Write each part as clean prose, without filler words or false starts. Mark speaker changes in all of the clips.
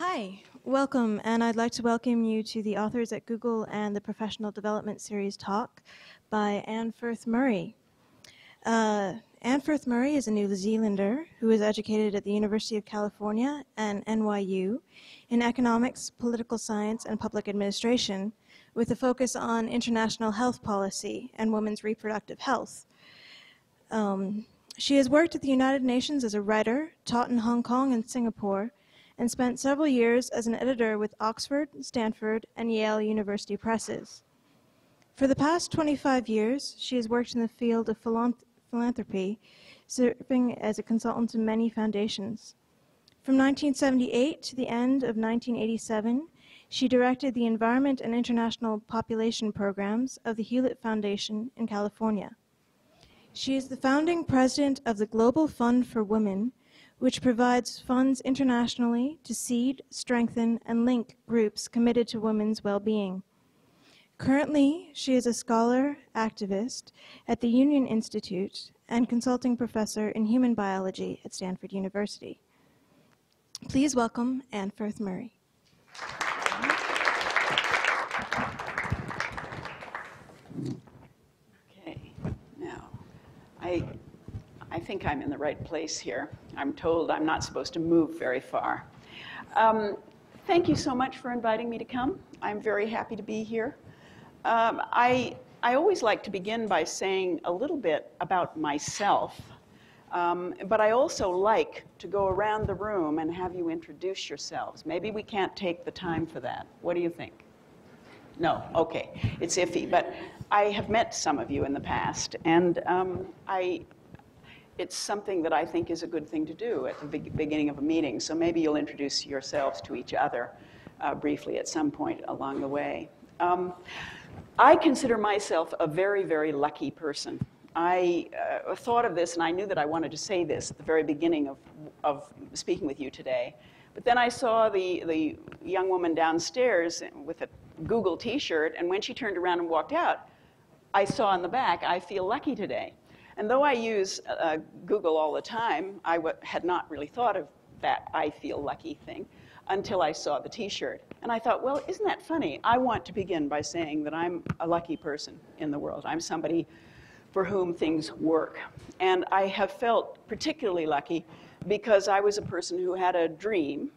Speaker 1: Hi, welcome, and I'd like to welcome you to the Authors at Google and the Professional Development Series talk by Anne Firth Murray. Anne Firth Murray is a New Zealander who is educated at the University of California and NYU in economics, political science, and public administration, with a focus on international health policy and women's reproductive health. She has worked at the United Nations as a writer, taught in Hong Kong and Singapore, and spent several years as an editor with Oxford, Stanford, and Yale University presses. For the past 25 years, she has worked in the field of philanthropy, serving as a consultant to many foundations. From 1978 to the end of 1987, she directed the Environment and International Population Programs of the Hewlett Foundation in California. She is the founding president of the Global Fund for Women, which provides funds internationally to seed, strengthen, and link groups committed to women's well-being. Currently, she is a scholar activist at the Union Institute and consulting professor in human biology at Stanford University. Please welcome Anne Firth Murray.
Speaker 2: Okay, now, I think I'm in the right place here. I'm told I'm not supposed to move very far. Thank you so much for inviting me to come. I'm very happy to be here. I always like to begin by saying a little bit about myself, but I also like to go around the room and have you introduce yourselves. Maybe we can't take the time for that. What do you think? No, okay, it's iffy, but I have met some of you in the past, and it's something that I think is a good thing to do at the beginning of a meeting, so maybe you'll introduce yourselves to each other briefly at some point along the way. I consider myself a very, very lucky person. I thought of this, and I knew that I wanted to say this at the very beginning of speaking with you today. But then I saw the young woman downstairs with a Google t-shirt, and when she turned around and walked out, I saw on the back, "I feel lucky today." And though I use Google all the time, I had not really thought of that "I feel lucky" thing until I saw the t-shirt. And I thought, well, isn't that funny? I want to begin by saying that I'm a lucky person in the world. I'm somebody for whom things work. And I have felt particularly lucky because I was a person who had a dream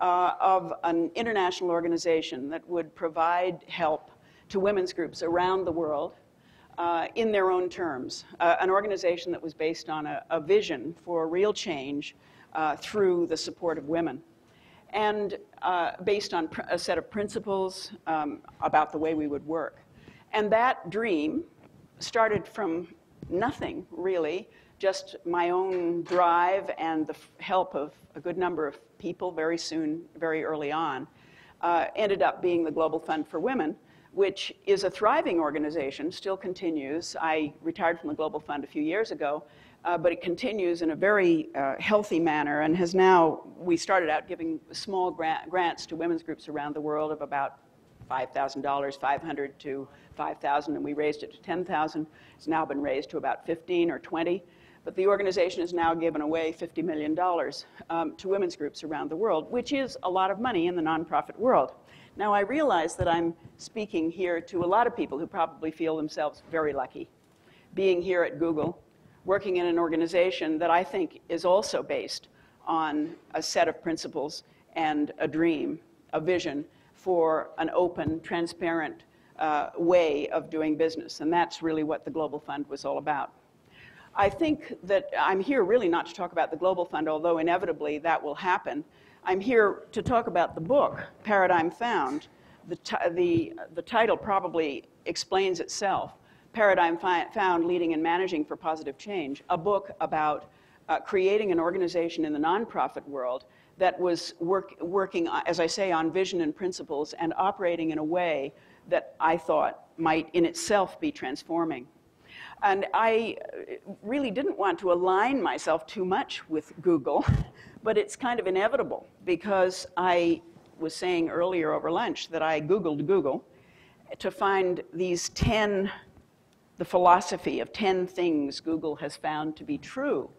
Speaker 2: of an international organization that would provide help to women's groups around the world in their own terms, an organization that was based on a vision for real change through the support of women, and based on a set of principles about the way we would work. And that dream started from nothing, really, just my own drive and the help of a good number of people very soon, very early on, ended up being the Global Fund for Women, which is a thriving organization, still continues. I retired from the Global Fund a few years ago, but it continues in a very healthy manner and has now, we started out giving small grants to women's groups around the world of about $5,000, 500 to 5,000, and we raised it to 10,000. It's now been raised to about 15 or 20. But the organization has now given away $50 million to women's groups around the world, which is a lot of money in the nonprofit world. Now, I realize that I'm speaking here to a lot of people who probably feel themselves very lucky, being here at Google, working in an organization that I think is also based on a set of principles and a dream, a vision for an open, transparent way of doing business. And that's really what the Global Fund was all about. I think that I'm here really not to talk about the Global Fund, although inevitably that will happen. I'm here to talk about the book, Paradigm Found. The title probably explains itself. Paradigm Found, Leading and Managing for Positive Change, a book about creating an organization in the nonprofit world that was working, as I say, on vision and principles and operating in a way that I thought might in itself be transforming. And I really didn't want to align myself too much with Google, but it's kind of inevitable because I was saying earlier over lunch that I Googled Google to find these the philosophy of 10 things Google has found to be true.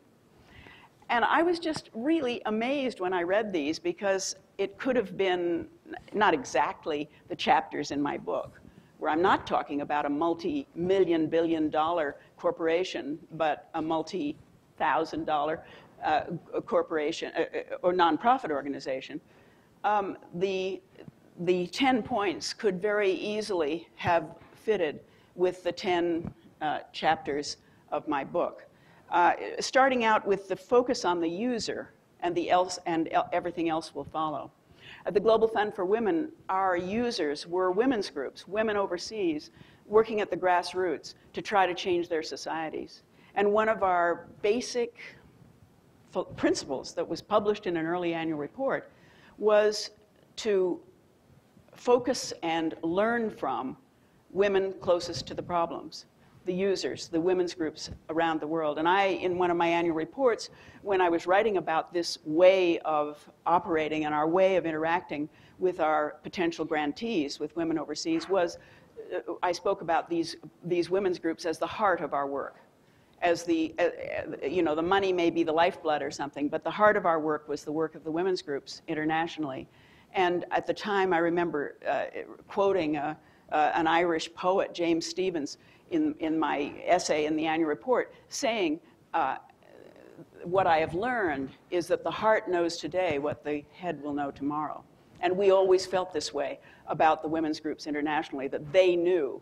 Speaker 2: And I was just really amazed when I read these, because it could have been not exactly the chapters in my book, where I'm not talking about a multi-million, billion-dollar corporation, but a multi-thousand-dollar corporation or nonprofit organization. The 10 points could very easily have fitted with the 10 chapters of my book. Starting out with the focus on the user, and everything else will follow. At the Global Fund for Women, our users were women's groups, women overseas, working at the grassroots to try to change their societies. And one of our basic principles that was published in an early annual report was to focus and learn from women closest to the problems, the users, the women's groups around the world. And in one of my annual reports, when I was writing about this way of operating and our way of interacting with our potential grantees, with women overseas, I spoke about these women's groups as the heart of our work. As the money may be the lifeblood or something, but the heart of our work was the work of the women's groups internationally. And at the time, I remember quoting an Irish poet, James Stephens, in my essay in the annual report, saying, what I have learned is that the heart knows today what the head will know tomorrow. And we always felt this way about the women's groups internationally, that they knew,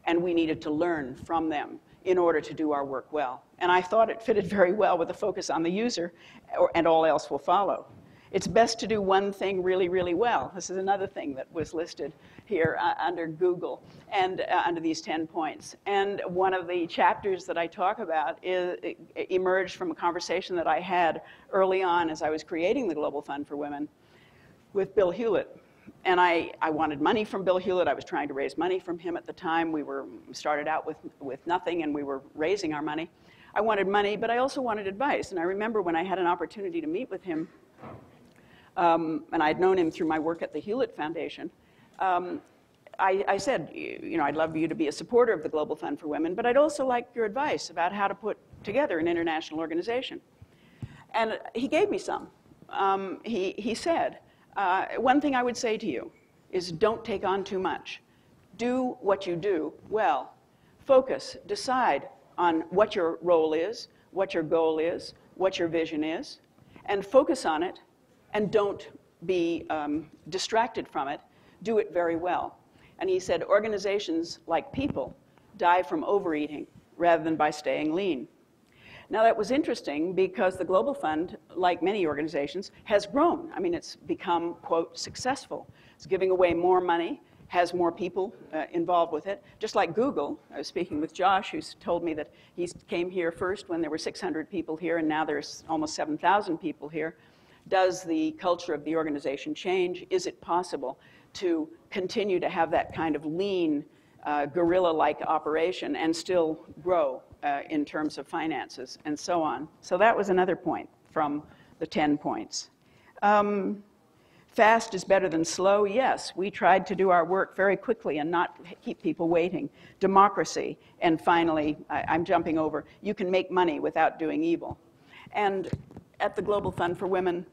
Speaker 2: and we needed to learn from them in order to do our work well. And I thought it fitted very well with the focus on the user, and all else will follow. It's best to do one thing really, really well. This is another thing that was listed here under Google and under these 10 points. And one of the chapters that I talk about emerged from a conversation that I had early on as I was creating the Global Fund for Women with Bill Hewlett. And I wanted money from Bill Hewlett. I was trying to raise money from him at the time. We started out with nothing, and we were raising our money. I wanted money, but I also wanted advice. And I remember when I had an opportunity to meet with him, and I'd known him through my work at the Hewlett Foundation, I said, I'd love you to be a supporter of the Global Fund for Women, but I'd also like your advice about how to put together an international organization. And he gave me some. He said, one thing I would say to you is don't take on too much. Do what you do well. Focus, decide on what your role is, what your goal is, what your vision is, and focus on it, and don't be distracted from it. Do it very well. And he said, organizations, like people, die from overeating rather than by staying lean. Now, that was interesting because the Global Fund, like many organizations, has grown. I mean, it's become, quote, successful. It's giving away more money, has more people involved with it. Just like Google, I was speaking with Josh, who's told me that he came here first when there were 600 people here, and now there's almost 7,000 people here. Does the culture of the organization change? Is it possible to continue to have that kind of lean, guerrilla-like operation and still grow in terms of finances and so on? So that was another point from the 10 points. Fast is better than slow. Yes, we tried to do our work very quickly and not keep people waiting. Democracy, and finally, I'm jumping over, you can make money without doing evil. And at the Global Fund for Women,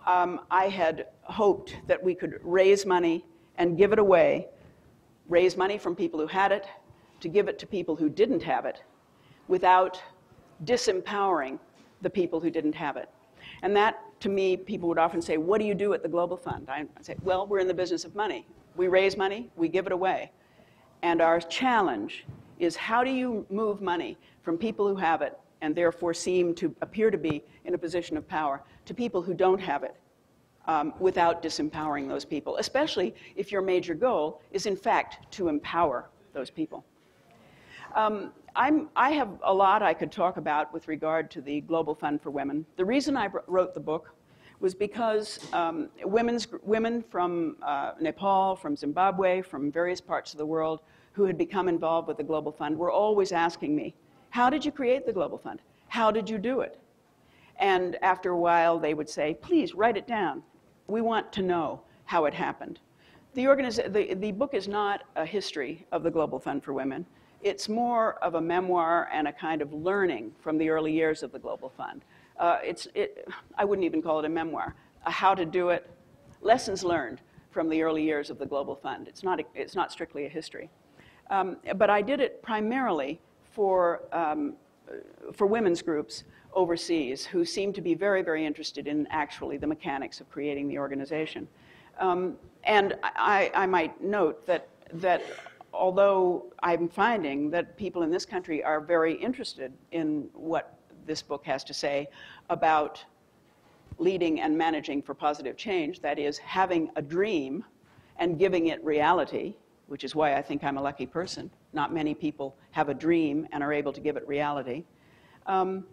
Speaker 2: I had hoped that we could raise money and give it away, raise money from people who had it, to give it to people who didn't have it, without disempowering the people who didn't have it. And that, to me, people would often say, what do you do at the Global Fund? I'd say, well, we're in the business of money. We raise money, we give it away. And our challenge is, how do you move money from people who have it and therefore appear to be in a position of power to people who don't have it, without disempowering those people, especially if your major goal is, in fact, to empower those people. I have a lot I could talk about with regard to the Global Fund for Women. The reason I wrote the book was because women from Nepal, from Zimbabwe, from various parts of the world who had become involved with the Global Fund were always asking me, how did you create the Global Fund? How did you do it? And after a while, they would say, please write it down. We want to know how it happened. The book is not a history of the Global Fund for Women. It's more of a memoir and a kind of learning from the early years of the Global Fund. I wouldn't even call it a memoir, how to do it, lessons learned from the early years of the Global Fund. It's not strictly a history. But I did it primarily for women's groups overseas who seem to be very, very interested in actually the mechanics of creating the organization. And I might note that although I'm finding that people in this country are very interested in what this book has to say about leading and managing for positive change, that is, having a dream and giving it reality, which is why I think I'm a lucky person. Not many people have a dream and are able to give it reality. And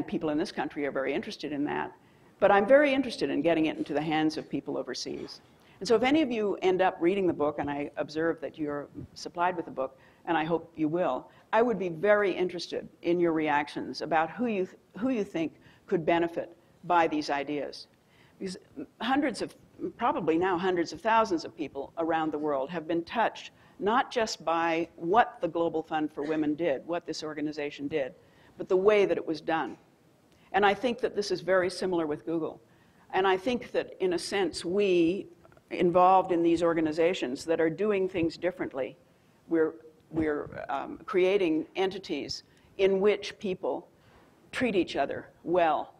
Speaker 2: people in this country are very interested in that. But I'm very interested in getting it into the hands of people overseas. And so if any of you end up reading the book, and I observe that you're supplied with the book, and I hope you will, I would be very interested in your reactions about who you think could benefit by these ideas. Because probably now hundreds of thousands of people around the world have been touched, not just by what the Global Fund for Women did, what this organization did, but the way that it was done. And I think that this is very similar with Google. And I think that, in a sense, we, involved in these organizations that are doing things differently, we're creating entities in which people treat each other well,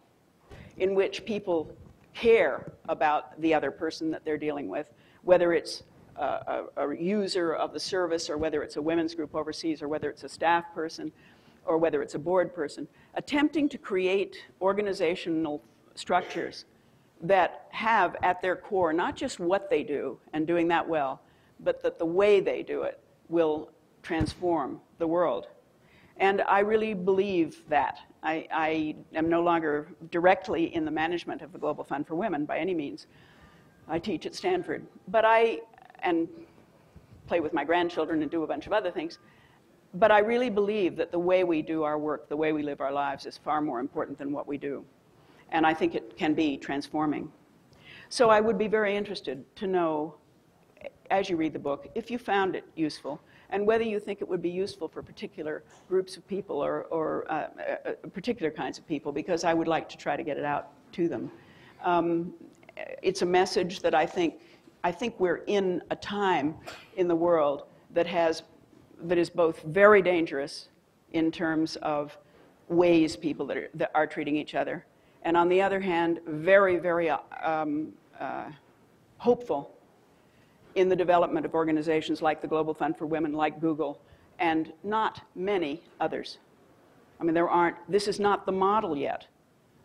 Speaker 2: in which people care about the other person that they're dealing with, whether it's a user of the service, or whether it's a women's group overseas, or whether it's a staff person, or whether it's a board person, attempting to create organizational structures that have at their core not just what they do and doing that well, but that the way they do it will transform the world. And I really believe that. I am no longer directly in the management of the Global Fund for Women by any means. I teach at Stanford, but and play with my grandchildren and do a bunch of other things. But I really believe that the way we do our work, the way we live our lives, is far more important than what we do. And I think it can be transforming. So I would be very interested to know, as you read the book, if you found it useful, and whether you think it would be useful for particular groups of people or particular kinds of people, because I would like to try to get it out to them. It's a message that I think we're in a time in the world that is both very dangerous in terms of ways people that are treating each other, and on the other hand, very, very hopeful in the development of organizations like the Global Fund for Women, like Google, and not many others. I mean, this is not the model yet,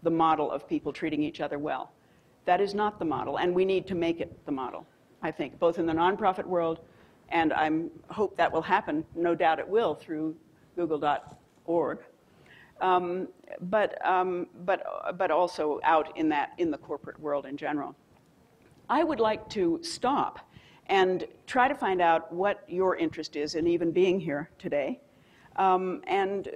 Speaker 2: the model of people treating each other well. That is not the model, and we need to make it the model, I think, both in the nonprofit world, and I hope that will happen, no doubt it will, through google.org, but also out in the corporate world in general. I would like to stop and try to find out what your interest is in even being here today, and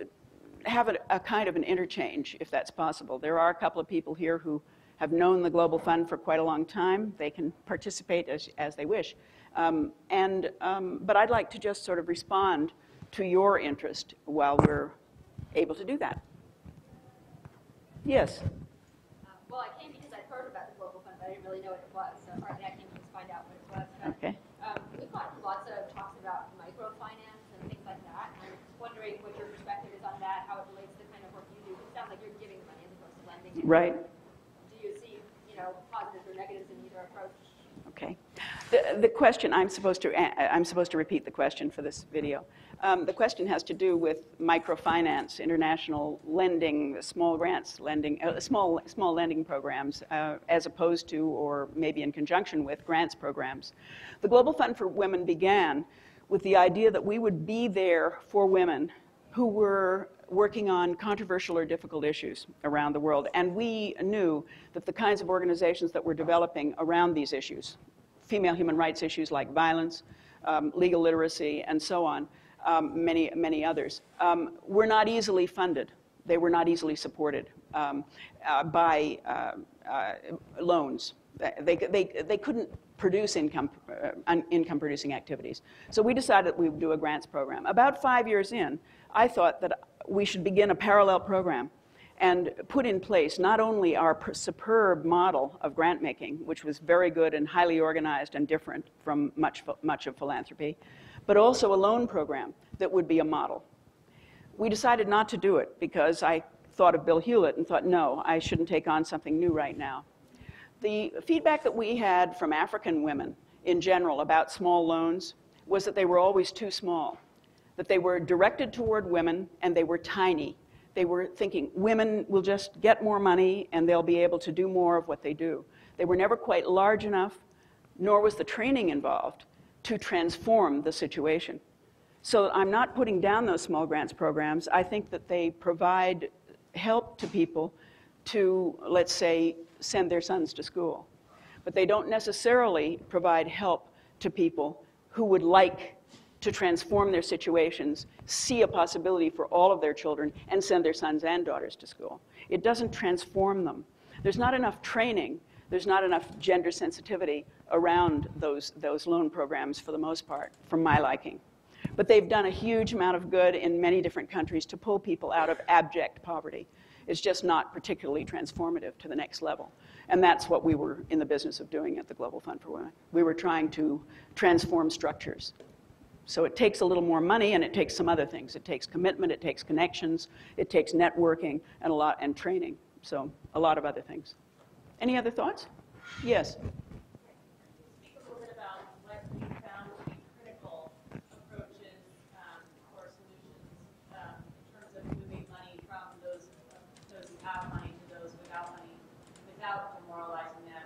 Speaker 2: have a kind of an interchange, if that's possible. There are a couple of people here who have known the Global Fund for quite a long time. They can participate as they wish. But I'd like to just sort of respond to your interest while we're able to do that. Yes?
Speaker 3: Well, I came because I'd heard about the Global Fund, but I didn't really know what it was. So partly I came to find out what it was. But,
Speaker 2: okay.
Speaker 3: We've got lots of talks about microfinance and things like that. And I'm wondering what your perspective is on that, how it relates to the kind of work you do. It sounds like you're giving money as opposed to lending.
Speaker 2: Right.
Speaker 3: Do you see, positives or negatives in either approach?
Speaker 2: Okay. The question, I'm supposed to repeat the question for this video. The question has to do with microfinance, international lending, small grants lending, small lending programs, as opposed to, or maybe in conjunction with, grants programs. The Global Fund for Women began with the idea that we would be there for women who were working on controversial or difficult issues around the world. And we knew that the kinds of organizations that were developing around these issues, female human rights issues like violence, legal literacy, and so on, many others, were not easily funded. They were not easily supported by loans. They couldn't produce income-producing activities. So we decided we would do a grants program. About 5 years in, I thought that we should begin a parallel program and put in place not only our superb model of grant making, which was very good and highly organized and different from much of philanthropy, but also a loan program that would be a model. We decided not to do it because I thought of Bill Hewlett and thought, no, I shouldn't take on something new right now. The feedback that we had from African women in general about small loans was that they were always too small, that they were directed toward women and they were tiny. They were thinking women will just get more money and they'll be able to do more of what they do. They were never quite large enough, nor was the training involved to transform the situation. So I'm not putting down those small grants programs. I think that they provide help to people to, let's say, send their sons to school. But they don't necessarily provide help to people who would like to transform their situations, see a possibility for all of their children, and send their sons and daughters to school. It doesn't transform them. There's not enough training. There's not enough gender sensitivity around those loan programs for the most part, from my liking. But they've done a huge amount of good in many different countries to pull people out of abject poverty. It's just not particularly transformative to the next level. And that's what we were in the business of doing at the Global Fund for Women. We were trying to transform structures. So it takes a little more money, and it takes some other things. It takes commitment, it takes connections, it takes networking, and training. So a lot of other things. Any other thoughts? Yes.
Speaker 4: Speak a little bit about what you found to be critical approaches or solutions in terms of moving money from those who have money to those without money, without demoralizing them,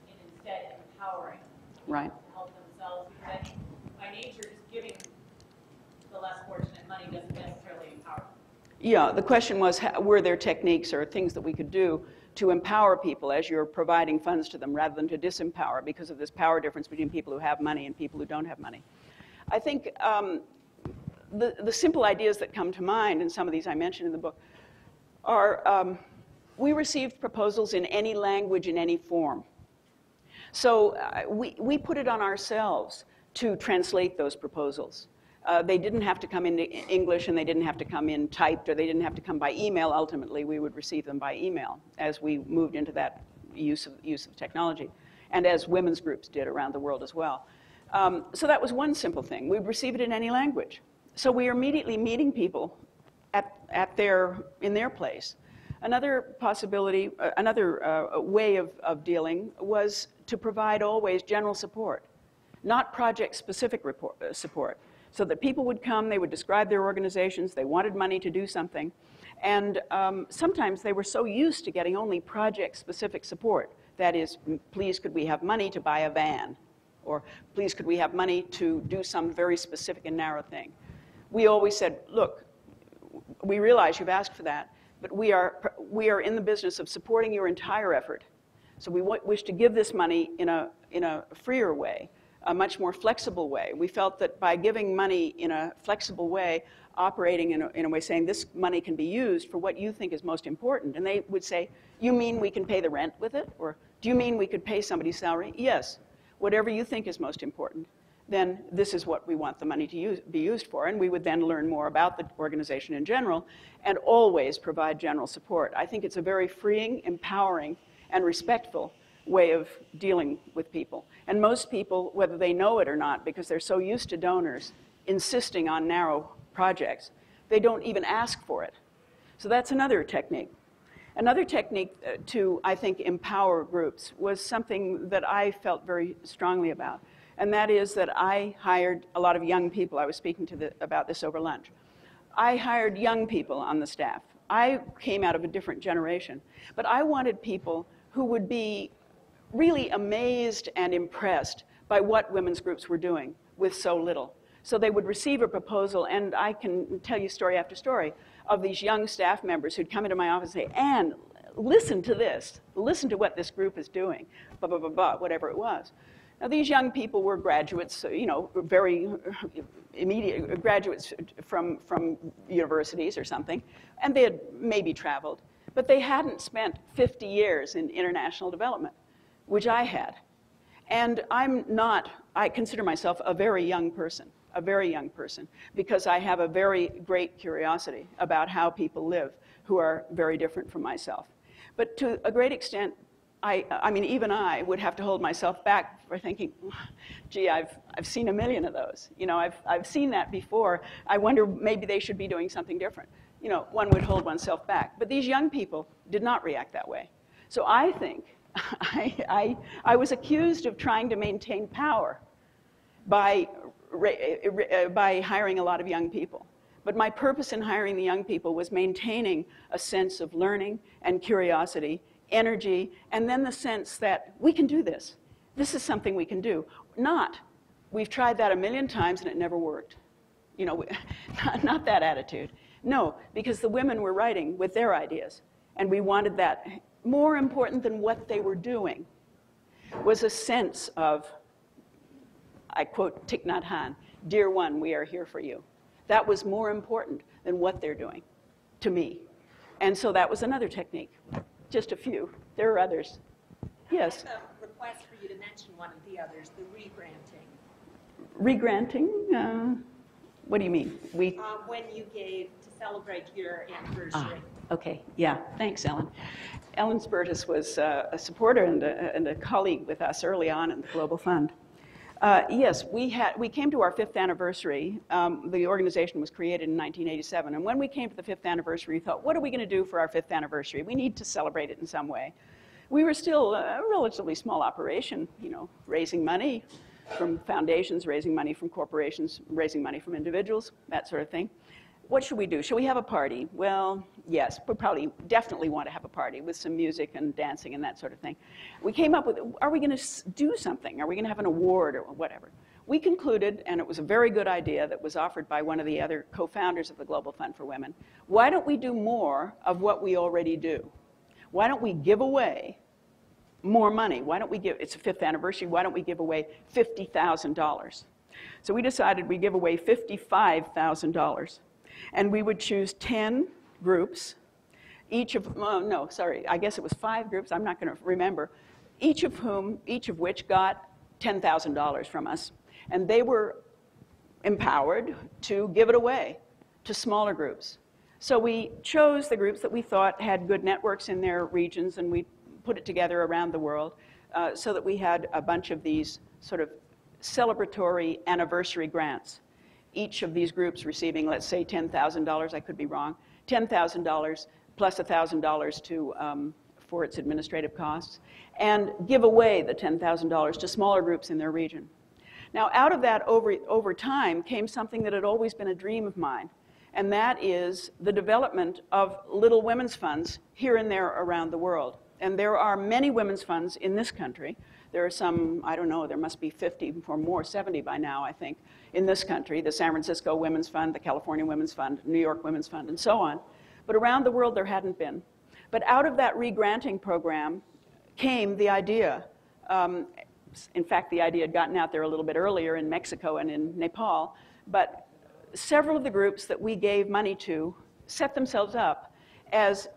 Speaker 4: and instead empowering them
Speaker 2: Right.
Speaker 4: to help themselves. Because I think by nature, just giving the less fortunate money doesn't necessarily empower them.
Speaker 2: Yeah, the question was, were there techniques or things that we could do to empower people as you're providing funds to them rather than to disempower because of this power difference between people who have money and people who don't have money? I think the simple ideas that come to mind, and some of these I mentioned in the book, are we received proposals in any language, in any form. So we put it on ourselves to translate those proposals. They didn't have to come in English, and they didn't have to come in typed, or they didn't have to come by email. Ultimately, we would receive them by email as we moved into that use of technology, and as women's groups did around the world as well. So that was one simple thing. We'd receive it in any language. So we are immediately meeting people in their place. Another possibility, another way of dealing was to provide always general support, not project-specific support. So that people would come, they would describe their organizations, they wanted money to do something, and sometimes they were so used to getting only project-specific support. That is, please could we have money to buy a van? Or please could we have money to do some very specific and narrow thing? We always said, look, we realize you've asked for that, but we are in the business of supporting your entire effort. So we wish to give this money in a freer way, a much more flexible way. We felt that by giving money in a flexible way, operating in a way saying this money can be used for what you think is most important. And they would say, you mean we can pay the rent with it? Or do you mean we could pay somebody's salary? Yes, whatever you think is most important, then this is what we want the money to be used for. And we would then learn more about the organization in general and always provide general support. I think it's a very freeing, empowering, and respectful way of dealing with people. And most people, whether they know it or not, because they're so used to donors insisting on narrow projects, they don't even ask for it. So that's another technique. Another technique to, I think, empower groups was something that I felt very strongly about, and that is that I hired a lot of young people. I was speaking about this over lunch. I hired young people on the staff. I came out of a different generation, but I wanted people who would be really amazed and impressed by what women's groups were doing with so little. So they would receive a proposal, and I can tell you story after story of these young staff members who'd come into my office and say, Anne, listen to this. Listen to what this group is doing, blah, blah, blah, blah, whatever it was. Now, these young people were graduates, you know, very immediate graduates from universities or something, and they had maybe traveled, but they hadn't spent 50 years in international development, which I had. And I consider myself a very young person. a very young person, because I have a very great curiosity about how people live who are very different from myself. But to a great extent, I mean, even I would have to hold myself back for thinking, gee, I've seen a million of those. You know, I've seen that before. I wonder maybe they should be doing something different. You know, one would hold oneself back. But these young people did not react that way. So I think I was accused of trying to maintain power by hiring a lot of young people. But my purpose in hiring the young people was maintaining a sense of learning and curiosity, energy, and then the sense that we can do this. This is something we can do. Not, we've tried that a million times and it never worked. You know, not that attitude. No, because the women were writing with their ideas, and we wanted that. More important than what they were doing was a sense of, I quote Thich Nhat Hanh, "Dear one, we are here for you." That was more important than what they're doing to me. And so that was another technique. Just a few. There are others. Yes?
Speaker 5: I have a request for you to mention one of the others, the re-granting.
Speaker 2: Re-granting? What do you mean?
Speaker 5: When you gave to celebrate your anniversary.
Speaker 2: Okay, yeah, thanks, Ellen. Ellen Spertus was a supporter and a colleague with us early on in the Global Fund. Yes, we came to our 5th anniversary. The organization was created in 1987, and when we came to the 5th anniversary, we thought, what are we going to do for our 5th anniversary? We need to celebrate it in some way. We were still a relatively small operation, you know, raising money from foundations, raising money from corporations, raising money from individuals, that sort of thing. What should we do? Should we have a party? Well, yes, we definitely want to have a party with some music and dancing and that sort of thing. We came up with, are we going to do something? Are we going to have an award or whatever? We concluded, and it was a very good idea that was offered by one of the other co-founders of the Global Fund for Women, why don't we do more of what we already do? Why don't we give away more money? Why don't we give, it's a 5th anniversary, why don't we give away $50,000? So we decided we'd give away $55,000. And we would choose 10 groups, each of, no, sorry, I guess it was 5 groups, I'm not going to remember, each of which got $10,000 from us. And they were empowered to give it away to smaller groups. So we chose the groups that we thought had good networks in their regions, and we put it together around the world so that we had a bunch of these sort of celebratory anniversary grants. Each of these groups receiving, let's say, $10,000, I could be wrong, $10,000 plus $1,000 for its administrative costs, and give away the $10,000 to smaller groups in their region. Now, out of that, over time, came something that had always been a dream of mine, and that is the development of little women's funds here and there around the world. And there are many women's funds in this country. There are some, I don't know, there must be 50 or more, 70 by now, I think, in this country, the San Francisco Women's Fund, the California Women's Fund, New York Women's Fund, and so on. But around the world, there hadn't been. But out of that re-granting program came the idea. In fact, the idea had gotten out there a little bit earlier in Mexico and in Nepal. But several of the groups that we gave money to set themselves up as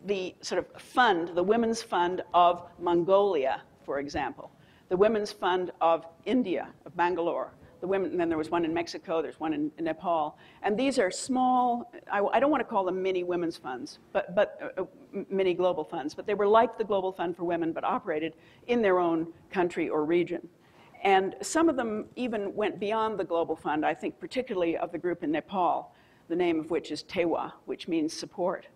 Speaker 2: the sort of fund, the Women's Fund of Mongolia, for example, the Women's Fund of India, of Bangalore, and then there was one in Mexico, there's one in Nepal. And these are small, I don't want to call them mini women's funds, but mini global funds, but they were like the Global Fund for Women, but operated in their own country or region. And some of them even went beyond the Global Fund, I think particularly of the group in Nepal, the name of which is TEWA, which means support.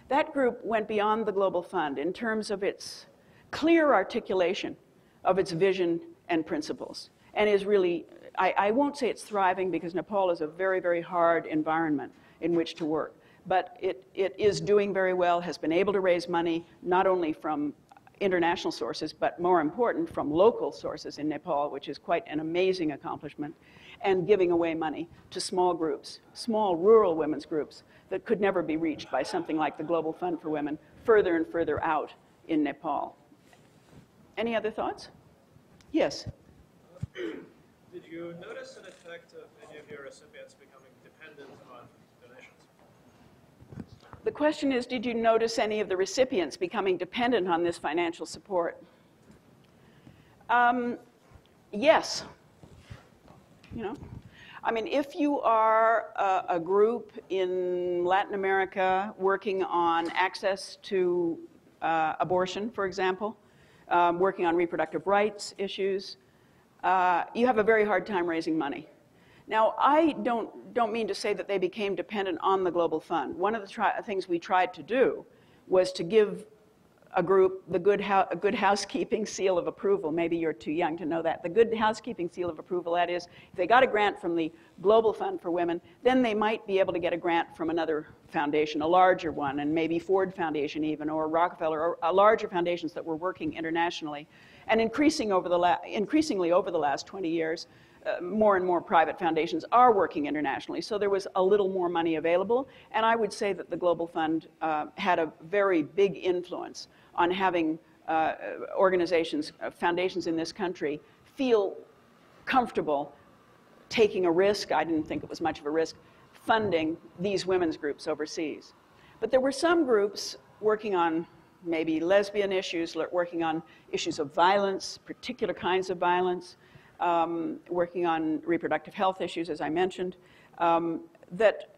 Speaker 2: That group went beyond the Global Fund in terms of its clear articulation of its vision and principles, and is really, I won't say it's thriving because Nepal is a very, very hard environment in which to work, but it is doing very well, has been able to raise money not only from international sources, but more important, from local sources in Nepal, which is quite an amazing accomplishment, and giving away money to small groups, small rural women's groups that could never be reached by something like the Global Fund for Women, further and further out in Nepal. Any other thoughts? Yes?
Speaker 6: Did you notice an effect of any of your recipients becoming dependent on donations?
Speaker 2: The question is, did you notice any of the recipients becoming dependent on this financial support? Yes. You know, I mean, if you are a group in Latin America working on access to abortion, for example, working on reproductive rights issues, you have a very hard time raising money. Now, I don't mean to say that they became dependent on the Global Fund. One of the things we tried to do was to give a group the good housekeeping seal of approval. Maybe you're too young to know that. The good housekeeping seal of approval, that is, if they got a grant from the Global Fund for Women, then they might be able to get a grant from another foundation, a larger one, and maybe Ford Foundation even, or Rockefeller, or larger foundations that were working internationally. And increasingly over the last 20 years, more and more private foundations are working internationally. So there was a little more money available. And I would say that the Global Fund had a very big influence on having organizations, foundations in this country feel comfortable taking a risk. I didn't think it was much of a risk, funding these women's groups overseas. But there were some groups working on maybe lesbian issues, working on issues of violence, particular kinds of violence, working on reproductive health issues, as I mentioned, that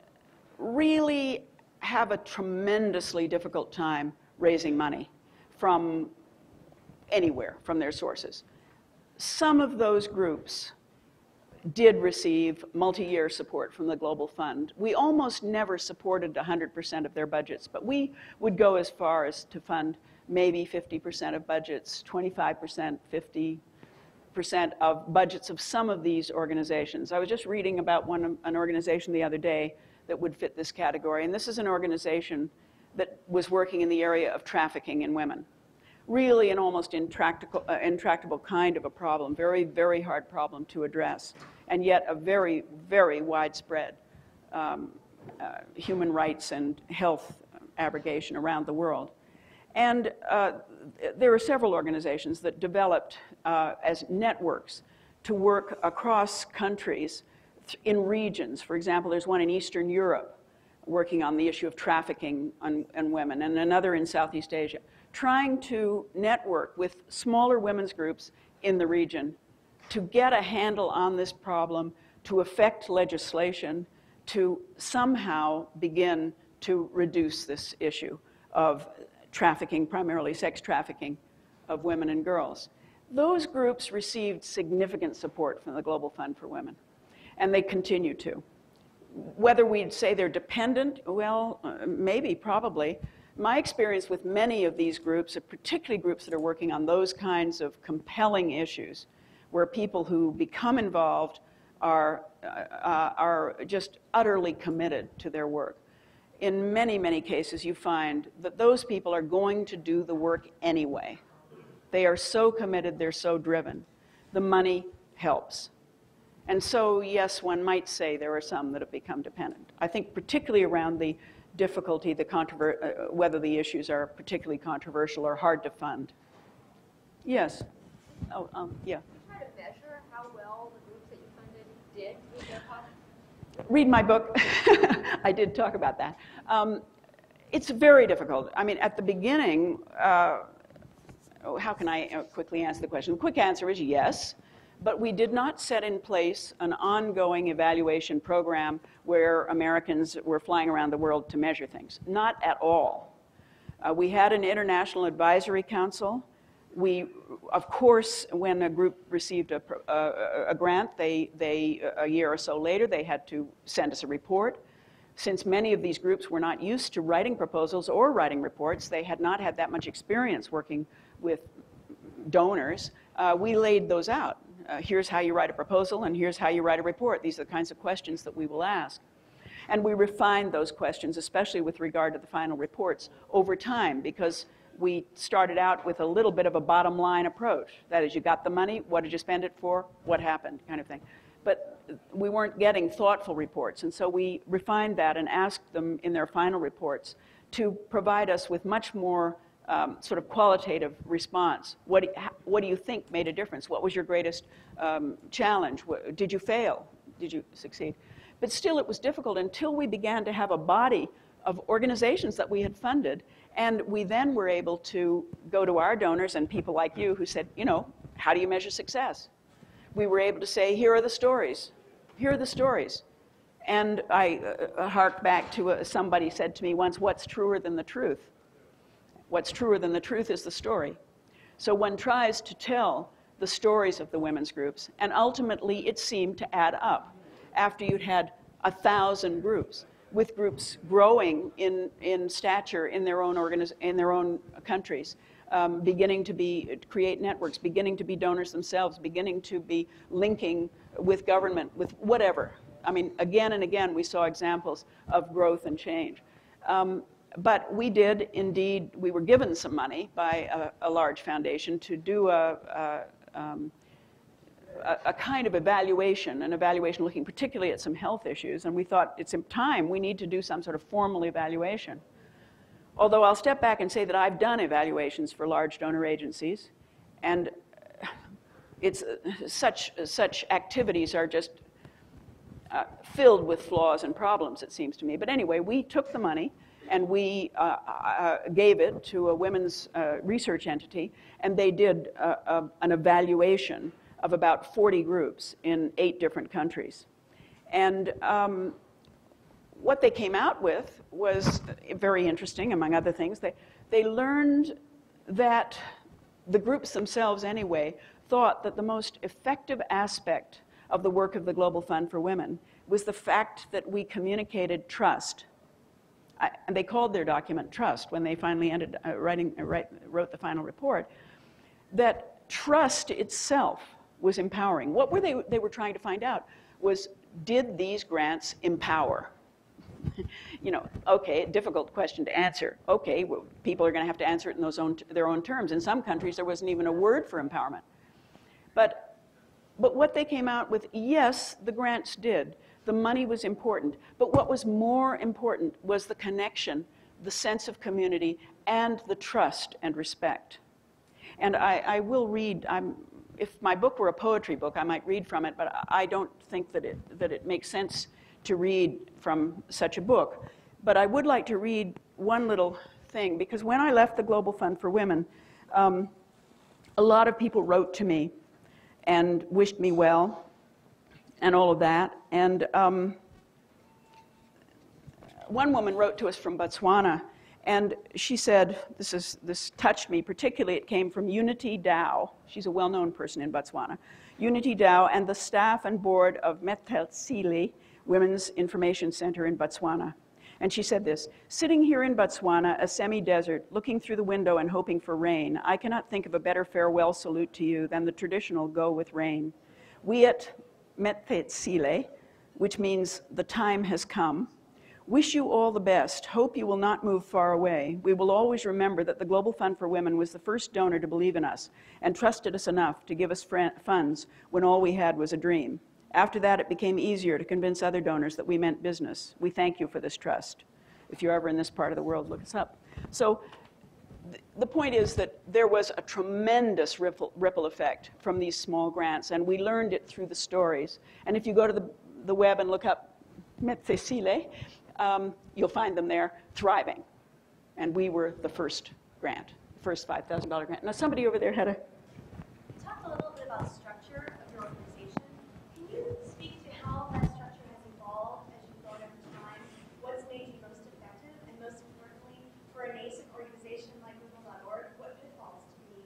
Speaker 2: really have a tremendously difficult time raising money from anywhere, from their sources. Some of those groups did receive multi-year support from the Global Fund. We almost never supported 100% of their budgets, but we would go as far as to fund maybe 50% of budgets, 25%, 50% of budgets of some of these organizations. I was just reading about an organization the other day that would fit this category, and this is an organization that was working in the area of trafficking in women. Really an almost intractable kind of a problem, very, very hard problem to address, and yet a very, very widespread human rights and health abrogation around the world. And there are several organizations that developed as networks to work across countries in regions. For example, there's one in Eastern Europe working on the issue of trafficking on women, and another in Southeast Asia, trying to network with smaller women's groups in the region to get a handle on this problem, to affect legislation, to somehow begin to reduce this issue of trafficking, primarily sex trafficking of women and girls. Those groups received significant support from the Global Fund for Women, and they continue to. Whether we'd say they're dependent, well, maybe, probably. My experience with many of these groups, particularly groups that are working on those kinds of compelling issues, where people who become involved are just utterly committed to their work. In many, many cases, you find that those people are going to do the work anyway. They are so committed, they're so driven. The money helps. And so, yes, one might say there are some that have become dependent. I think particularly around the difficulty, whether the issues are particularly controversial or hard to fund. Yes. Yeah.
Speaker 3: Try to measure how well the groups that you funded did with their costs?
Speaker 2: Read my book. I did talk about that. It's very difficult. I mean, at the beginning, how can I quickly answer the question? The quick answer is yes, but we did not set in place an ongoing evaluation program where Americans were flying around the world to measure things. Not at all. We had an international advisory council. We, of course, when a group received a grant, a year or so later, they had to send us a report. Since many of these groups were not used to writing proposals or writing reports, they had not had that much experience working with donors, we laid those out. Here's how you write a proposal, and here's how you write a report. These are the kinds of questions that we will ask. And we refined those questions, especially with regard to the final reports, over time, because we started out with a little bit of a bottom line approach. That is, you got the money, what did you spend it for, what happened, kind of thing. But we weren't getting thoughtful reports, and so we refined that and asked them in their final reports to provide us with much more sort of qualitative response. What do you think made a difference? What was your greatest challenge? Did you fail? Did you succeed? But still, it was difficult until we began to have a body of organizations that we had funded, and we then were able to go to our donors and people like you who said, you know, how do you measure success? We were able to say, here are the stories. Here are the stories. And I hark back to somebody said to me once, what's truer than the truth? What's truer than the truth is the story. So one tries to tell the stories of the women's groups, and ultimately it seemed to add up. After you'd had 1,000 groups, with groups growing in stature in their own countries, beginning to create networks, beginning to be donors themselves, beginning to be linking with government, with whatever. I mean, again and again, we saw examples of growth and change. But we did, indeed, we were given some money by a large foundation to do a kind of evaluation, an evaluation looking particularly at some health issues, and we thought it's time we need to do some sort of formal evaluation. Although I'll step back and say that I've done evaluations for large donor agencies, and it's such activities are just filled with flaws and problems, it seems to me. But anyway, we took the money and we gave it to a women's research entity, and they did an evaluation of about 40 groups in 8 different countries. And what they came out with was very interesting, among other things. They learned that the groups themselves, anyway, thought that the most effective aspect of the work of the Global Fund for Women was the fact that we communicated trust. And they called their document Trust when they finally ended wrote the final report, that trust itself was empowering. What were they were trying to find out was, did these grants empower? You know, okay, difficult question to answer. Okay, well, people are going to have to answer it in their own terms. In some countries, there wasn't even a word for empowerment. But what they came out with, yes, the grants did. The money was important. But what was more important was the connection, the sense of community, and the trust and respect. And I will read, if my book were a poetry book, I might read from it, but I don't think that it makes sense to read from such a book. But I would like to read one little thing, because when I left the Global Fund for Women, a lot of people wrote to me and wished me well and all of that. And one woman wrote to us from Botswana, and she said, this touched me particularly. It came from Unity Dow. She's a well-known person in Botswana. Unity Dow and the staff and board of Methelsile Women's Information Center in Botswana. And she said this: sitting here in Botswana, a semi-desert, looking through the window and hoping for rain, I cannot think of a better farewell salute to you than the traditional go with rain. We at Methelsile, which means the time has come, wish you all the best. Hope you will not move far away. We will always remember that the Global Fund for Women was the first donor to believe in us and trusted us enough to give us funds when all we had was a dream. After that, it became easier to convince other donors that we meant business. We thank you for this trust. If you're ever in this part of the world, look us up. So the point is that there was a tremendous ripple effect from these small grants, and we learned it through the stories. And if you go to the web and look up Methelsile, you'll find them there thriving. And we were the first grant, the first $5,000 grant. Now, somebody over there had a...
Speaker 3: You talked a little bit about structure of your organization. Can you speak to how that structure has evolved as you've grown over time? What's made you most effective? And most importantly, for a nascent organization like Google.org, what pitfalls to be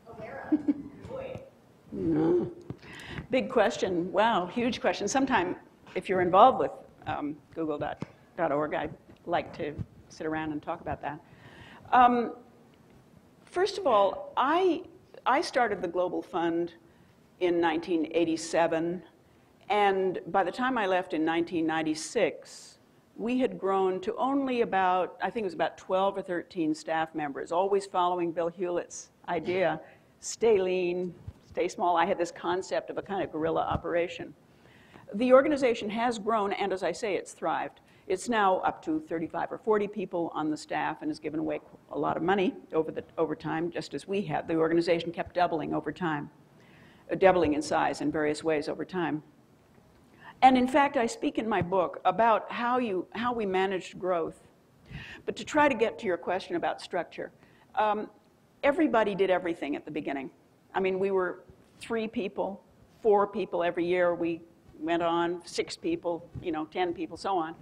Speaker 3: aware of and avoid?
Speaker 2: No. Big question. Wow, huge question. Sometime, if you're involved with Google.org, I'd like to sit around and talk about that. First of all, I started the Global Fund in 1987, and by the time I left in 1996, we had grown to only about, I think it was about 12 or 13 staff members, always following Bill Hewlett's idea, stay lean, stay small. I had this concept of a kind of guerrilla operation. The organization has grown, and as I say, it's thrived. It's now up to 35 or 40 people on the staff and has given away a lot of money over time, just as we had. The organization kept doubling over time, doubling in size in various ways over time. And in fact, I speak in my book about how we managed growth. But to try to get to your question about structure, everybody did everything at the beginning. I mean, we were 3 people, 4 people every year. We went on, 6 people, 10 people, so on,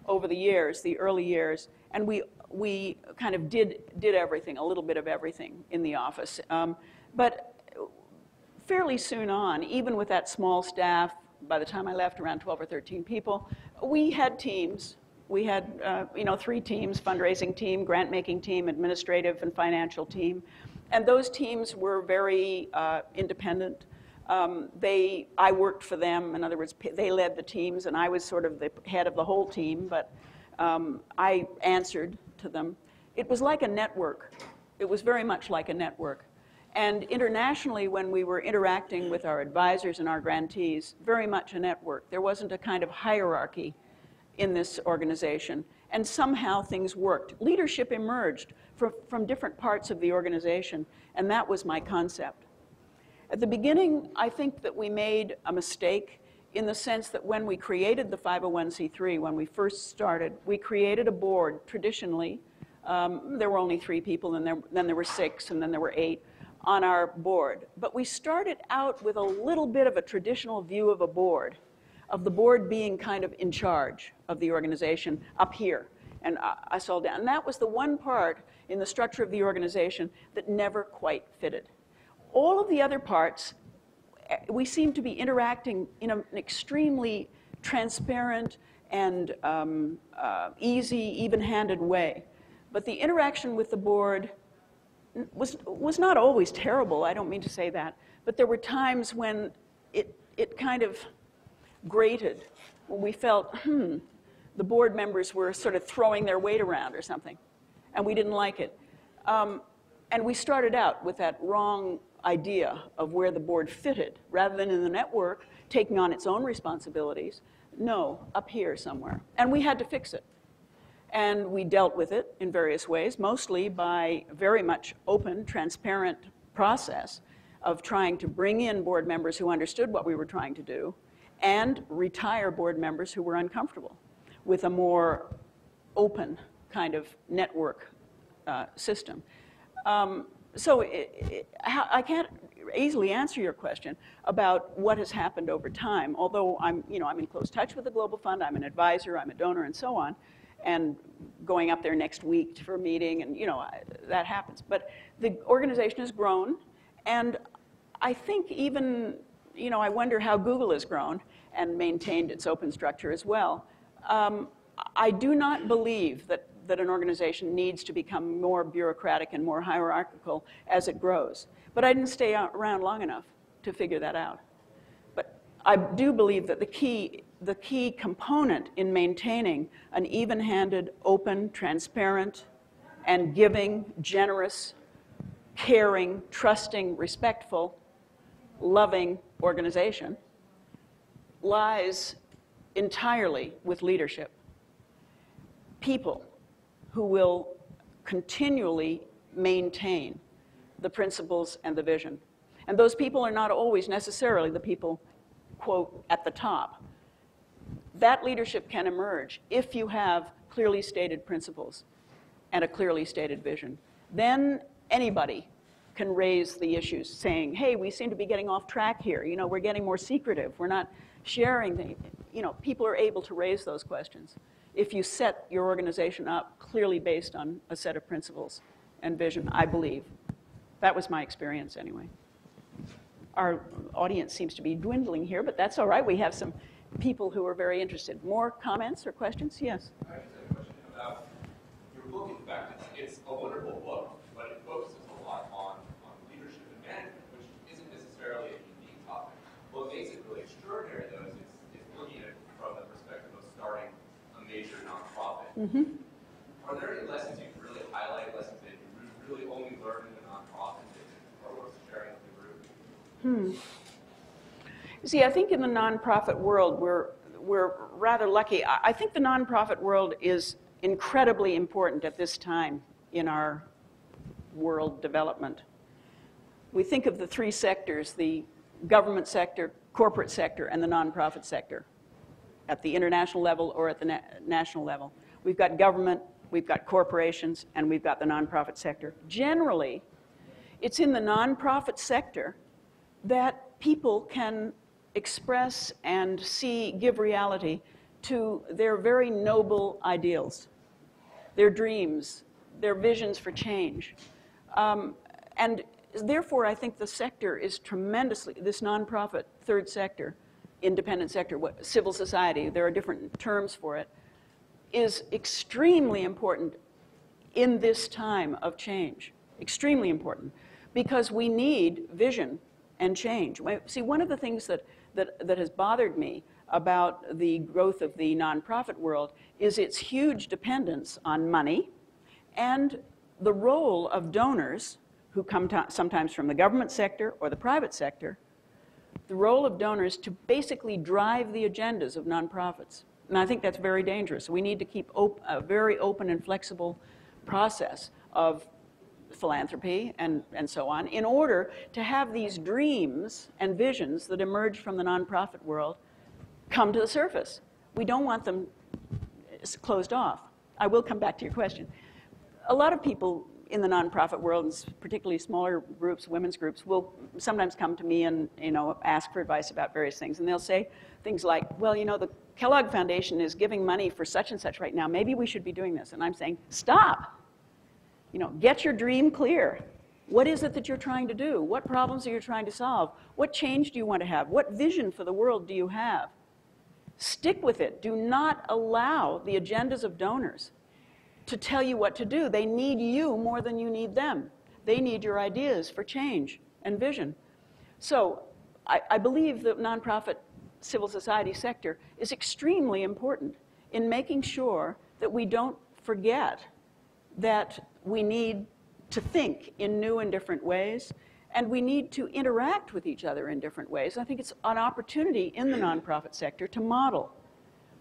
Speaker 2: over the years, the early years. And we kind of did everything, a little bit of everything in the office. But fairly soon on, even with that small staff, by the time I left, around 12 or 13 people, we had teams. We had 3 teams: fundraising team, grant-making team, administrative and financial team. And those teams were very independent. I worked for them. In other words, they led the teams, and I was sort of the head of the whole team, but I answered to them. It was like a network. It was very much like a network. And internationally, when we were interacting with our advisors and our grantees, very much a network. There wasn't a kind of hierarchy in this organization. And somehow things worked. Leadership emerged from different parts of the organization, and that was my concept. At the beginning, I think that we made a mistake in the sense that when we created the 501c3, when we first started, we created a board. Traditionally, there were only 3 people, and then there were 6, and then there were 8 on our board. But we started out with a little bit of a traditional view of the board being kind of in charge of the organization up here, and I saw down. And that was the one part in the structure of the organization that never quite fitted. All of the other parts, we seem to be interacting in an extremely transparent and easy, even-handed way. But the interaction with the board was not always terrible. I don't mean to say that. But there were times when it kind of grated, when we felt, the board members were sort of throwing their weight around or something, and we didn't like it. And we started out with that wrong idea of where the board fitted, rather than in the network taking on its own responsibilities. No, up here somewhere. And we had to fix it. And we dealt with it in various ways, mostly by a very much open, transparent process of trying to bring in board members who understood what we were trying to do and retire board members who were uncomfortable with a more open kind of network system. So I can't easily answer your question about what has happened over time, although I'm in close touch with the Global Fund, I'm an advisor, I'm a donor, and so on, and going up there next week for a meeting, and that happens. But the organization has grown, and I think even, I wonder how Google has grown and maintained its open structure as well. I do not believe that an organization needs to become more bureaucratic and more hierarchical as it grows. But I didn't stay around long enough to figure that out. But I do believe that the key component in maintaining an even-handed, open, transparent, and giving, generous, caring, trusting, respectful, loving organization lies entirely with leadership. People who will continually maintain the principles and the vision. And those people are not always necessarily the people, quote, at the top. That leadership can emerge if you have clearly stated principles and a clearly stated vision. Then anybody can raise the issues, saying, hey, we seem to be getting off track here. We're getting more secretive. We're not sharing things. People are able to raise those questions if you set your organization up clearly based on a set of principles and vision, I believe. That was my experience anyway. Our audience seems to be dwindling here, but that's all right. We have some people who are very interested. More comments or questions? Yes?
Speaker 7: I just had a question about your book. In fact, it's a wonderful book, but it focuses a lot on leadership and management, which isn't necessarily a unique topic. What makes it really extraordinary, though, is it's looking at it from the perspective of starting a major nonprofit.
Speaker 2: Mm-hmm.
Speaker 7: Are there any lessons you can really highlight, lessons that you really only learned in the nonprofit that are worth sharing with the group?
Speaker 2: See, I think in the nonprofit world, we're rather lucky. I think the nonprofit world is incredibly important at this time in our world development. We think of the 3 sectors, the government sector, corporate sector, and the nonprofit sector at the international level or at the national level. We've got government, we've got corporations, and we've got the nonprofit sector. Generally, it's in the nonprofit sector that people can express and give reality to their very noble ideals, their dreams, their visions for change. And therefore, I think the sector is tremendously, this nonprofit third sector, independent sector, civil society, there are different terms for it, is extremely important in this time of change. Extremely important. Because we need vision and change. See, one of the things that has bothered me about the growth of the nonprofit world is its huge dependence on money and the role of donors who come sometimes from the government sector or the private sector, the role of donors to basically drive the agendas of nonprofits. And I think that's very dangerous. We need to keep a very open and flexible process of philanthropy and so on in order to have these dreams and visions that emerge from the nonprofit world come to the surface. We don't want them closed off. I will come back to your question. A lot of people in the nonprofit world, and particularly smaller groups, women's groups, will sometimes come to me and ask for advice about various things. And they'll say things like, well, the Kellogg Foundation is giving money for such and such right now. Maybe we should be doing this. And I'm saying, stop. Get your dream clear. What is it that you're trying to do? What problems are you trying to solve? What change do you want to have? What vision for the world do you have? Stick with it. Do not allow the agendas of donors to tell you what to do. They need you more than you need them. They need your ideas for change and vision. So I believe the nonprofit civil society sector is extremely important in making sure that we don't forget that we need to think in new and different ways, and we need to interact with each other in different ways. I think it's an opportunity in the nonprofit sector to model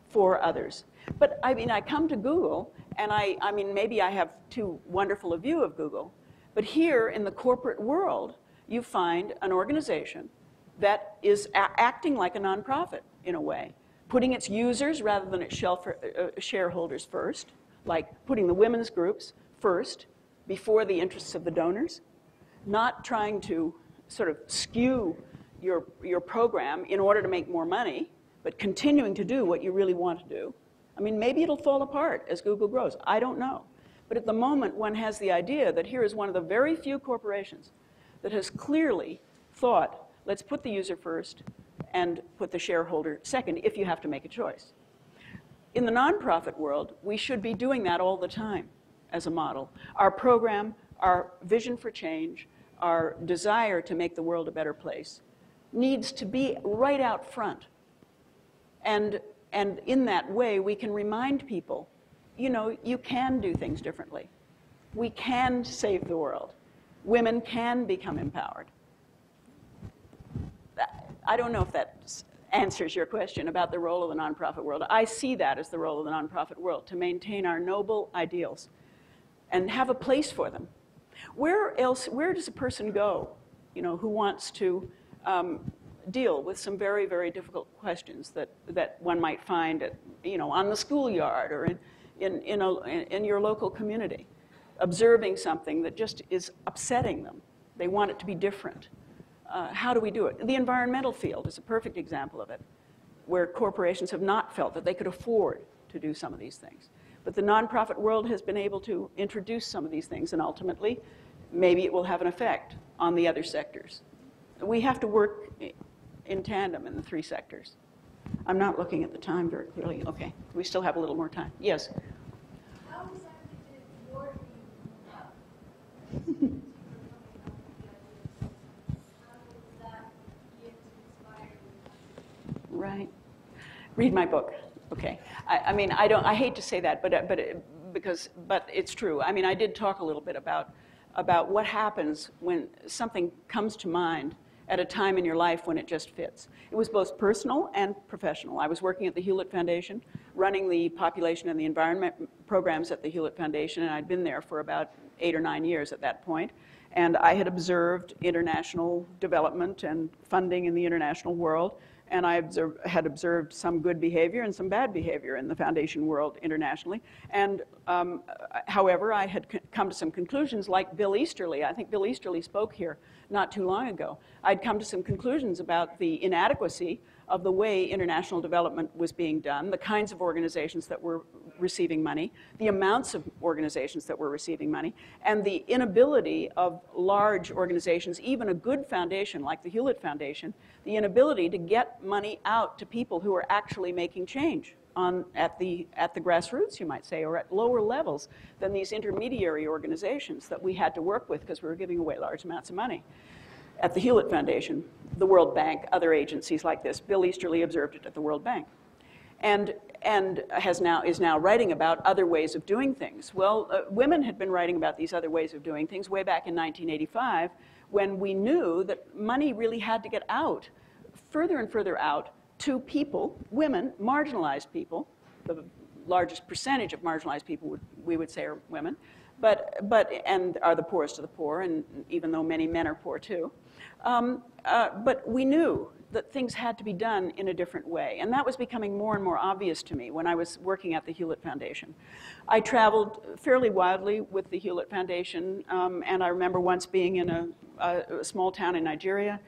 Speaker 2: for others. But I come to Google, and maybe I have too wonderful a view of Google, but here in the corporate world, you find an organization that is acting like a nonprofit in a way, putting its users rather than its shareholders first, like putting the women's groups first before the interests of the donors, not trying to sort of skew your program in order to make more money, but continuing to do what you really want to do. Maybe it'll fall apart as Google grows. I don't know. But at the moment, one has the idea that here is one of the very few corporations that has clearly thought, let's put the user first and put the shareholder second if you have to make a choice. In the nonprofit world, we should be doing that all the time as a model. Our program, our vision for change, our desire to make the world a better place needs to be right out front. And in that way, we can remind people, you can do things differently. We can save the world. Women can become empowered. I don't know if that answers your question about the role of the nonprofit world. I see that as the role of the nonprofit world, to maintain our noble ideals and have a place for them. Where does a person go, who wants to deal with some very, very difficult questions that one might find at, on the schoolyard or in your local community, observing something that just is upsetting them. They want it to be different. How do we do it? The environmental field is a perfect example of it, where corporations have not felt that they could afford to do some of these things. But the nonprofit world has been able to introduce some of these things, and ultimately, maybe it will have an effect on the other sectors. We have to work in tandem in the three sectors. I'm not looking at the time very clearly. Okay, we still have a little more time. Yes?
Speaker 3: How exactly did your view come up? How did that begin to inspire you?
Speaker 2: Right. Read my book. Okay. I hate to say that, but it's true. I did talk a little bit about what happens when something comes to mind at a time in your life when it just fits. It was both personal and professional. I was working at the Hewlett Foundation, running the population and the environment programs at the Hewlett Foundation, and I'd been there for about 8 or 9 years at that point. And I had observed international development and funding in the international world, And I had observed some good behavior and some bad behavior in the foundation world internationally. And however, I had come to some conclusions like Bill Easterly. I think Bill Easterly spoke here not too long ago. I'd come to some conclusions about the inadequacy of the way international development was being done, the kinds of organizations that were receiving money, the amounts of organizations that were receiving money, and the inability of large organizations, even a good foundation like the Hewlett Foundation, the inability to get money out to people who are actually making change at the grassroots, you might say, or at lower levels than these intermediary organizations that we had to work with because we were giving away large amounts of money. At the Hewlett Foundation, the World Bank, other agencies like this. Bill Easterly observed it at the World Bank. And is now writing about other ways of doing things. Well, women had been writing about these other ways of doing things way back in 1985 when we knew that money really had to get out, further and further out, to people, women, marginalized people. The largest percentage of marginalized people we would say are women, and are the poorest of the poor, and even though many men are poor too. But we knew that things had to be done in a different way. And that was becoming more and more obvious to me when I was working at the Hewlett Foundation. I traveled fairly wildly with the Hewlett Foundation, and I remember once being in a small town in Nigeria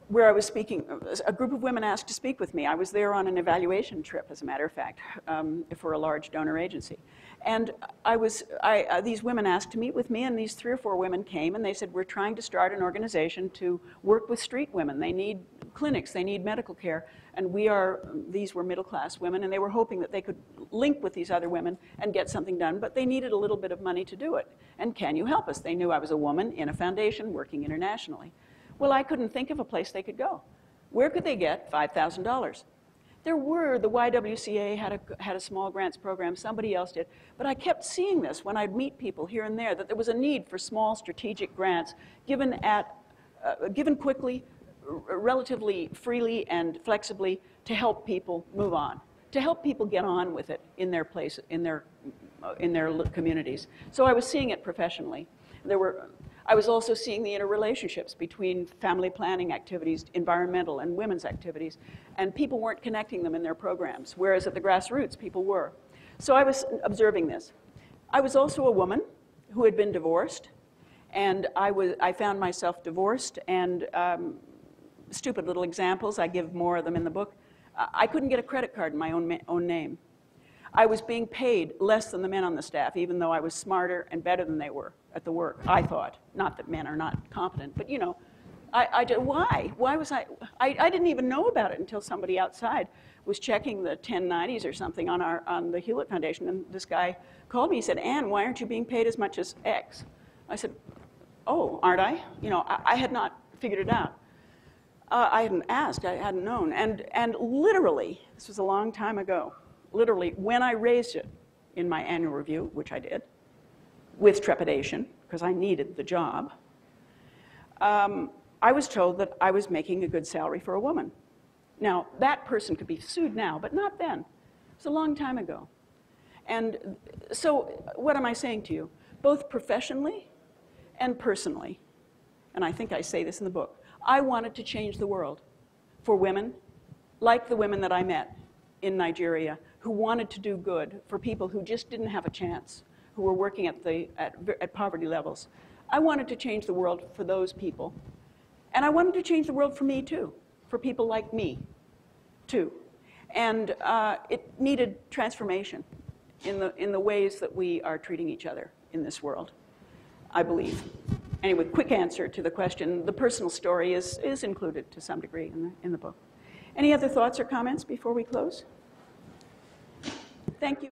Speaker 2: where I was speaking. A group of women asked to speak with me. I was there on an evaluation trip, as a matter of fact, for a large donor agency. And these women asked to meet with me, and these 3 or 4 women came, and they said, we're trying to start an organization to work with street women. They need clinics, they need medical care, and these were middle-class women, and they were hoping that they could link with these other women and get something done, but they needed a little bit of money to do it. And can you help us? They knew I was a woman in a foundation working internationally. Well, I couldn't think of a place they could go. Where could they get $5,000? The YWCA had a small grants program, somebody else did, but I kept seeing this when I'd meet people here and there, that there was a need for small strategic grants given quickly, relatively freely and flexibly to help people move on, to help people get on with it in their place, in their communities. So I was seeing it professionally. I was also seeing the interrelationships between family planning activities, environmental and women's activities, and people weren't connecting them in their programs, whereas at the grassroots, people were. So I was observing this. I was also a woman who had been divorced, and I found myself divorced, and stupid little examples, I give more of them in the book. I couldn't get a credit card in my own name. I was being paid less than the men on the staff, even though I was smarter and better than they were at the work, I thought. Not that men are not competent, but you know, why? Why was I didn't even know about it until somebody outside was checking the 1090s or something on the Hewlett Foundation, and this guy called me. He said, Ann, why aren't you being paid as much as X? I said, oh, aren't I? You know, I had not figured it out. I hadn't asked, I hadn't known. And literally, this was a long time ago, literally, when I raised it in my annual review, which I did, with trepidation, because I needed the job, I was told that I was making a good salary for a woman. Now, that person could be sued now, but not then. It was a long time ago. And so what am I saying to you? Both professionally and personally, and I think I say this in the book, I wanted to change the world for women like the women that I met in Nigeria who wanted to do good for people who just didn't have a chance, who were working at poverty levels. I wanted to change the world for those people. And I wanted to change the world for me too, for people like me too. And it needed transformation in the ways that we are treating each other in this world, I believe. Anyway, quick answer to the question. The personal story is included to some degree in the book. Any other thoughts or comments before we close? Thank you.